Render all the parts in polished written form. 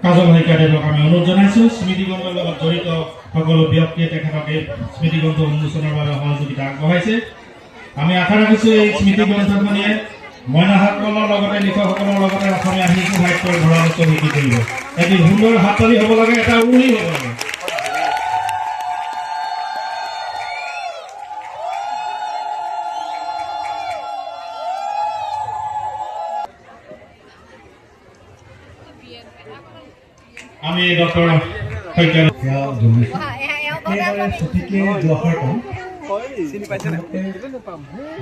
কাজল শইকীয়াদেৱক আমি অনুৰোধ জনাইছোঁ। স্মৃতিগ্ৰন্থৰ লগত জড়িত সকলো ব্যক্তিয়ে তেখেতক এই স্মৃতিগ্ৰন্থ উন্মোচনৰ বাবে সহযোগিতা আগবঢ়াইছে। আমি আশা ৰাখিছোঁ এই স্মৃতিগ্ৰন্থখনিয়ে মইনাসকলৰ লগতে লিখকসকলৰ লগতে অসমীয়া শিশু সাহিত্যৰ ভঁৰাল চহকী কৰিব। এটি সুন্দৰ হাততালি হ'ব লাগে, এটা উৰুলি হ'ব লাগে। আমি ডক্টৰ শইকীয়া সঠিকে দুআষাৰ কম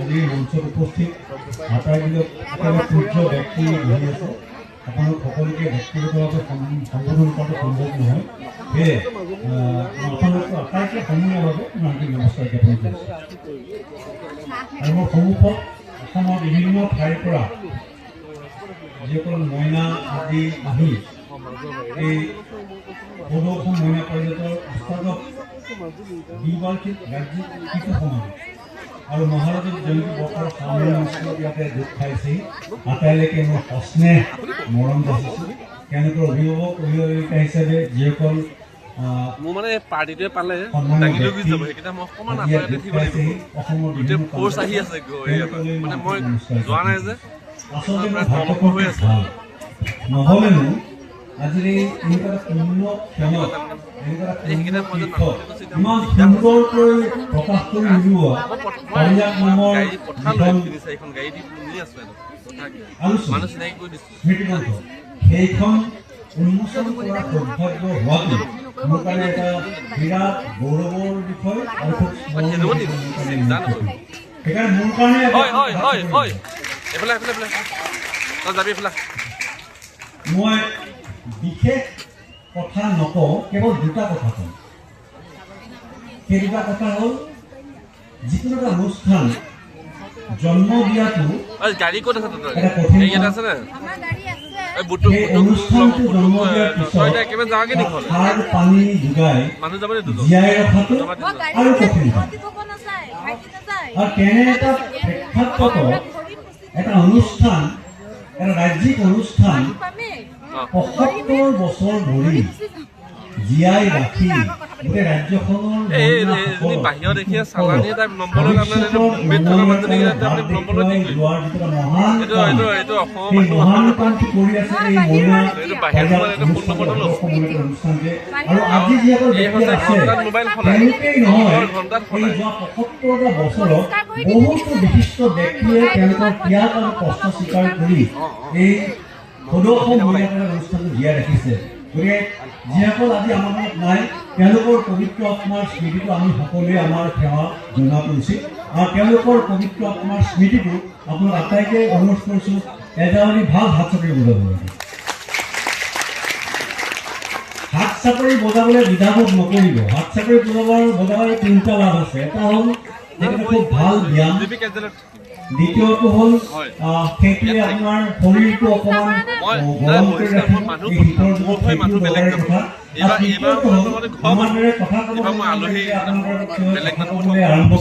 আজি মঞ্চত উপস্থিত আটাইবিলাক সূৰ্য ব্যক্তি বহি আছে। আপোনালোক সকলোকে ব্যক্তিগতভাৱে সম্বোধন কৰাটো সম্ভৱ নহয়, সেয়ে আপোনালোকৰ আটাইতকৈ সমূহীয়াভাৱে মই আন্তৰিক নমস্কাৰ জ্ঞাপন কৰিছোঁ। আৰু মোৰ সন্মুখত অসমৰ বিভিন্ন ঠাইৰ পৰা যিসকল মইনা আদি আহি এই সদৌ অসম মইনা পৰিষদৰ অষ্টাদশ দ্বিবাৰ্ষিক ৰাজ্যিক শিশু সমাৰোহ আৰু মহাৰাজা জয়ন্তী বৰ্ষৰ সামৰণি অনুষ্ঠানত ইয়াতে গোট খাইছেহি। আটাইলৈকে মই সস্নেহ মৰম যাচিছোঁ। তেওঁলোকৰ অভিভাৱক অভিভাৱিকা হিচাপে যিসকল অসমৰ নহ'লেনো আজিৰ এনেকুৱা পূৰ্ণ ক্ষণত ইমান সুন্দৰকৈ প্ৰকাশ কৰি উলিওৱা পাঞ্জাৱ নামৰ স্মৃতিগ্ৰন্থ সেইখন উন্মোচন কৰা সৌভাগ্য হোৱাটো মোৰ কাৰণে এটা বিৰাট গৌৰৱৰ বিষয় আৰু খুব সেইকাৰণে মোৰ কাৰণে মই বিশেষ কথা নকওঁ, কেৱল দুটা কথা কওঁ। সেই দুটা কথা হ'ল যিকোনো এটা অনুষ্ঠান জন্ম দিয়াটো এটা কঠিন সেই অনুষ্ঠানটো জন্ম দিয়াৰ পিছত সাৰ পানী যোগাই জীয়াই ৰখাটো আৰু কঠিন হয়। আৰু তেনে এটা প্ৰেক্ষাপটত এটা অনুষ্ঠান, এটা ৰাজ্যিক অনুষ্ঠান ৭৫ বছৰ ধৰি জীয়াই ৰাখি গোটেই ৰাজ্যখনৰ মহান কামটো কৰি আছে এই মইনা অনুষ্ঠানটোৱে। আৰু আজি যিসকল ব্যক্তি আছে তেওঁলোকেই নহয়, এই যোৱা ৭৫টা বছৰত বহুতো বিশিষ্ট ব্যক্তিয়ে তেওঁলোকৰ ত্যাগ আৰু কষ্ট স্বীকাৰ কৰি এই সদৌ অসম মইনা অনুষ্ঠানটো জীয়াই ৰাখিছে। গতিকে যিসকল আজি আমাৰ লগত নাই, তেওঁলোকৰ পবিত্ৰ আত্মাৰ স্মৃতিটো আমি সকলোৱে আমাৰ সেৱা জনোৱাটো উচিত। আৰু তেওঁলোকৰ পবিত্ৰ আত্মাৰ স্মৃতিটো আপোনাক আটাইকে অনুৰোধ কৰিছোঁ, এজানি ভাল হাত চাপৰি বজাব লাগে। হাত চাপৰি বজাবলৈ দ্বিধাবোধ নকৰিব। হাত চাপৰি বজাবৰ 3টা লাভ আছে। এটা হ'ল সেইটো খুব ভাল ব্যায়াম, দ্বিতীয়টো হ'ল সেইটোৱে আপোনাৰ শৰীৰটো অকণমান গৰম কৰি ৰাখিব, এই শীতৰ যুগত সেইটো দৰকাৰী কথা। আৰু তৃতীয়টো হ'ল আমাৰ দৰে কথা ক'ব আপোনালোকে আৰম্ভ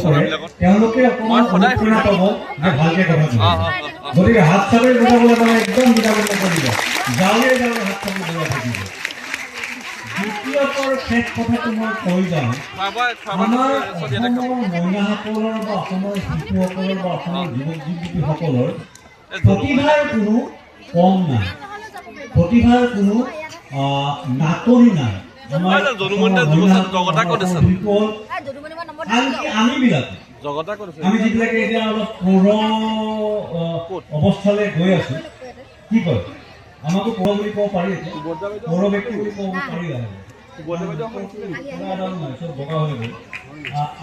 কৰে, তেওঁলোকে অকণমান অনুপ্ৰেৰণা পাব যে ভালকে কথা ক'ব। গতিকে হাত চাপৰি বজাবলৈ মানে একদম দ্বিধাবোধ নকৰিব, যাওঁৱে যাওঁৱে হাত চাপৰি বজাই থাকিব। দ্বিতীয়তৰ শেষ কথাটো মই কৈ যাওঁ, আমাৰ অসমৰ মহিলাসকলৰ বা অসমৰ শিশুসকলৰ বা অসমৰ যুৱক যুৱতীসকলৰ প্ৰতিভাৰ কোনো কম নাই, প্ৰতিভাৰ কোনো নাটনি নাই। আমি যিবিলাকে এতিয়া অলপ পৌৰ অৱস্থালৈ গৈ আছো, কি কয় আমাকো পৌৰ বুলি ক'ব পাৰি, পৌৰ ব্যক্তি বুলি ক'ব পাৰি।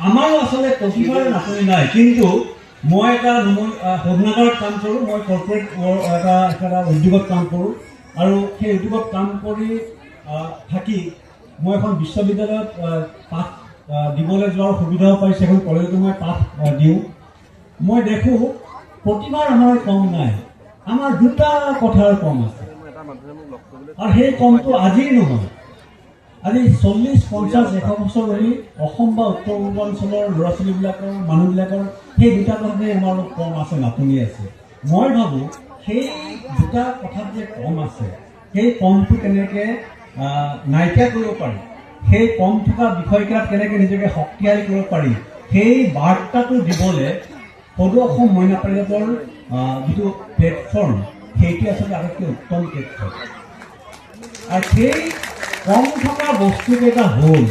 আমাৰো আচলতে প্ৰতিভাৰ নাটনি নাই, কিন্তু মই এটা শোধনাগাৰত কাম কৰোঁ, মই কৰ্পৰেট এটা উদ্যোগত কাম কৰোঁ। আৰু সেই উদ্যোগত কাম কৰি থাকি মই এখন বিশ্ববিদ্যালয়ত পাঠ দিবলৈ যোৱাৰ সুবিধাও পাইছোঁ, এখন কলেজতো মই পাঠ দিওঁ। মই দেখোঁ প্ৰতিভাৰ আমাৰ কম নাই, আমাৰ দুটা কথাৰ কম আছে। আৰু সেই কমটো আজিৰ নহয়, আজি 40-50-100 বছৰ ধৰি অসম বা উত্তৰ পূৰ্বাঞ্চলৰ ল'ৰা ছোৱালীবিলাকৰ মানুহবিলাকৰ সেই দুটা কথাতে আমাৰ অলপ কম আছে, নাটনি আছে। মই ভাবোঁ সেই দুটা কথাত যে কম আছে সেই কমটো কেনেকৈ নাইকিয়া কৰিব পাৰি, সেই কম থকা বিষয়কেইটাত কেনেকৈ নিজকে শক্তিশালী কৰিব পাৰি, সেই বাৰ্তাটো দিবলৈ সদৌ অসম মইনা পাৰিজাতৰ যিটো প্লেটফৰ্ম, সেইটো আচলতে আটাইতকৈ উত্তম প্লেটফৰ্ম। আৰু সেই কম থকা বস্তুকেইটা হ'ল,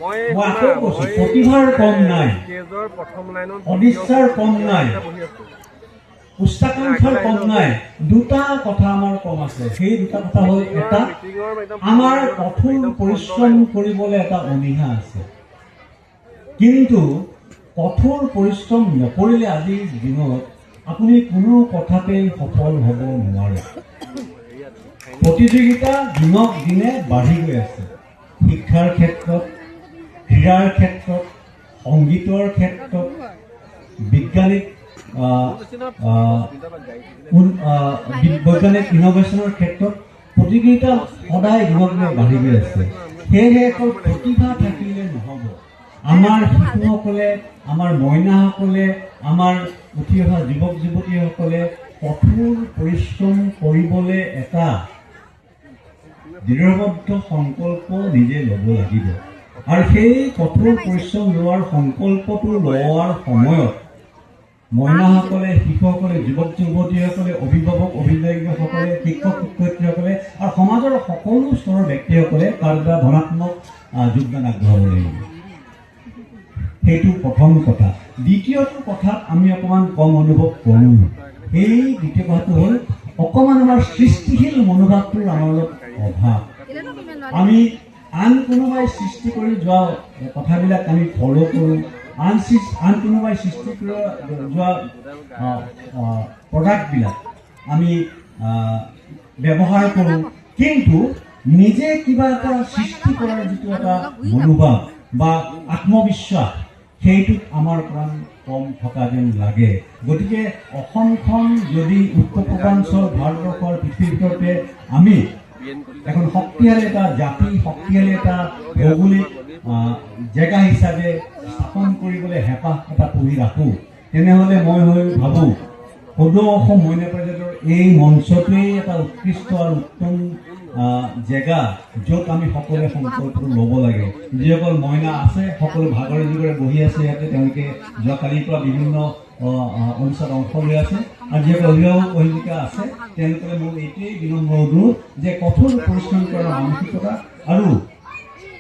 মই আকৌ কৈছোঁ, প্ৰতিভাৰ কম নাই, অনিচ্ছাৰ কম নাই, উচ্চাকাংক্ষাৰ কম নাই, দুটা কথা আমাৰ কম আছে। সেই দুটা কথা হ'ল, এটা, আমাৰ কঠোৰ পৰিশ্ৰম কৰিবলৈ এটা অনীহা আছে। কিন্তু কঠোৰ পৰিশ্ৰম নকৰিলে আজিৰ দিনত আপুনি কোনো কথাতে সফল হ'ব নোৱাৰে। প্ৰতিযোগিতা দিনক দিনে বাঢ়ি গৈ আছে, শিক্ষাৰ ক্ষেত্ৰত, ক্ৰীড়াৰ ক্ষেত্ৰত, সংগীতৰ ক্ষেত্ৰত, বৈজ্ঞানিক ইন'ভেশ্যনৰ ক্ষেত্ৰত প্ৰতিযোগিতা সদায় দিনক দিনে বাঢ়ি গৈ আছে। সেয়েহে অকল প্ৰতিভা থাকিলে নহ'ব। আমাৰ শিশুসকলে, আমাৰ মইনাসকলে, আমাৰ উঠি অহা যুৱক যুৱতীসকলে কঠোৰ পৰিশ্ৰম কৰিবলৈ এটা দৃঢ়বদ্ধ সংকল্প নিজে ল'ব লাগিব। আৰু সেই কঠোৰ পৰিশ্ৰম লোৱাৰ সংকল্পটো লোৱাৰ সময়ত মইনাসকলে, শিশুসকলে, যুৱক যুৱতীসকলে, অভিভাৱক অভিভাৱকসকলে, শিক্ষক শিক্ষয়িত্ৰীসকলে আৰু সমাজৰ সকলো স্তৰৰ ব্যক্তিসকলে তাৰ দ্বাৰা ধনাত্মক যোগদান আগবঢ়াব লাগিব। সেইটো প্ৰথম কথা। দ্বিতীয়টো কথাত আমি অকণমান কম অনুভৱ কৰোঁ। সেই দ্বিতীয় কথাটো হ'ল, অকণমান আমাৰ সৃষ্টিশীল মনোভাৱটোৰ আমাৰ অলপ অভাৱ। আমি আন কোনোবাই সৃষ্টি কৰি যোৱা কথাবিলাক আমি ফ'ল' কৰোঁ, আন কোনোবাই সৃষ্টি কৰি যোৱা প্ৰডাক্টবিলাক আমি ব্যৱহাৰ কৰোঁ, কিন্তু নিজে কিবা এটা সৃষ্টি কৰাৰ যিটো এটা মনোভাৱ বা আত্মবিশ্বাস, সেইটোত আমাৰ অকণমান কম থকা যেন লাগে। গতিকে অসমখন যদি উত্তৰ পূৰ্বাঞ্চল ভাৰতবৰ্ষৰ পৃথিৱীৰ ভিতৰতে আমি এখন শক্তিশালী এটা জাতি, শক্তিশালী এটা ভৌগোলিক জেগা হিচাপে স্থাপন কৰিবলৈ হেঁপাহ এটা পুহি ৰাখোঁ, তেনেহ'লে মই ভাবোঁ সদৌ অসম মইনা পাৰিজাতৰ এই মঞ্চটোৱেই এটা উৎকৃষ্ট আৰু উত্তম জেগা, য'ত আমি সকলোৱে সংকল্পটো ল'ব লাগে। যিসকল মইনা আছে, সকলো ভাগৰে যুগৰে বহি আছে ইয়াতে, তেওঁলোকে যোৱাকালিৰ পৰা বিভিন্ন অনুষ্ঠানত অংশ লৈ আছে। আৰু যিসকল অভিভাৱক অভিভাৱিকা আছে, তেওঁলোকে মোক এইটোৱেই বিনম্ৰ অনুৰোধ যে কঠোৰ পৰিশ্ৰম কৰাৰ মানসিকতা আৰু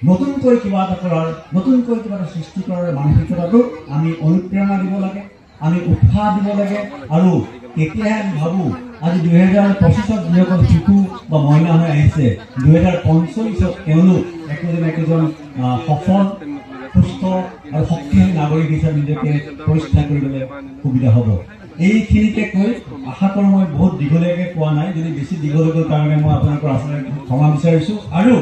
নতুনকৈ কিবা এটা কৰাৰ, নতুনকৈ কিবা এটা সৃষ্টি কৰাৰ মানসিকতাটো আমি অনুপ্ৰেৰণা দিব লাগে, আমি উৎসাহ দিব লাগে। আৰু তেতিয়াহে আমি ভাবোঁ, আজি 2025ত যিসকল শিশু বা মইনা হৈ আহিছে, 2045ত তেওঁলোক একোজন সফল, সুস্থ আৰু শক্তিশালী নাগৰিক হিচাপে নিজকে প্ৰতিষ্ঠা কৰিবলৈ সুবিধা হ'ব। এইখিনিকে কৈ আশা কৰোঁ, মই বহুত দীঘলীয়াকৈ কোৱা নাই, যদি বেছি দীঘল হৈ গ'ল কাৰণে মই আপোনালোকৰ আচলতে ক্ষমা বিচাৰিছোঁ। আৰু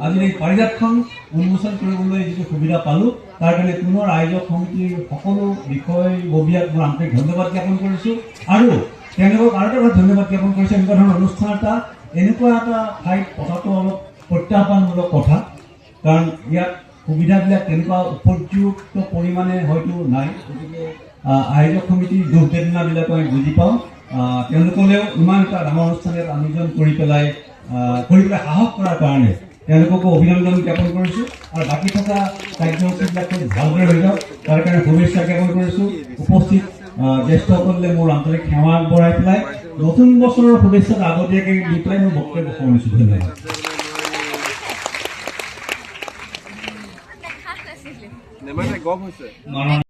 আজি এই পাৰিজাতখন উন্মোচন কৰিবলৈ যিটো সুবিধা পালোঁ, তাৰ কাৰণে পুনৰ আয়োজক সমিতিৰ সকলো বিষয়ববীয়াক মই আন্তৰিক ধন্যবাদ জ্ঞাপন কৰিছোঁ। আৰু তেওঁলোকক আৰু এটা ধন্যবাদ জ্ঞাপন কৰিছোঁ। এনেকুৱা ধৰণৰ অনুষ্ঠান এটা, এনেকুৱা এটা ঠাইত পতাটো অলপ প্ৰত্যাহ্বানমূলক কথা, কাৰণ ইয়াত সুবিধাবিলাক তেনেকুৱা উপযুক্ত পৰিমাণে হয়তো নাই। গতিকে আয়োজক সমিতিৰ দুখ বেদনাবিলাক আমি বুজি পাওঁ। তেওঁলোকলেও ইমান এটা ডাঙৰ অনুষ্ঠান ইয়াত আয়োজন কৰি পেলাই সাহস কৰাৰ কাৰণে তেওঁলোককো অভিনন্দন জ্ঞাপন কৰিছোঁ। আৰু বাকী থকা কাৰ্যসূচীবিলাক ভালদৰে হৈ যাওক, তাৰ কাৰণে শুভেচ্ছা জ্ঞাপন কৰিছোঁ। উপস্থিত জ্যেষ্ঠসকলে মোৰ আন্তৰিক সেৱা আগবঢ়াই পেলাই নতুন বছৰৰ শুভেচ্ছাত আগতীয়াকৈ দি পেলাই মোৰ বক্তব্য সামৰিছোঁ। ধন্যবাদ।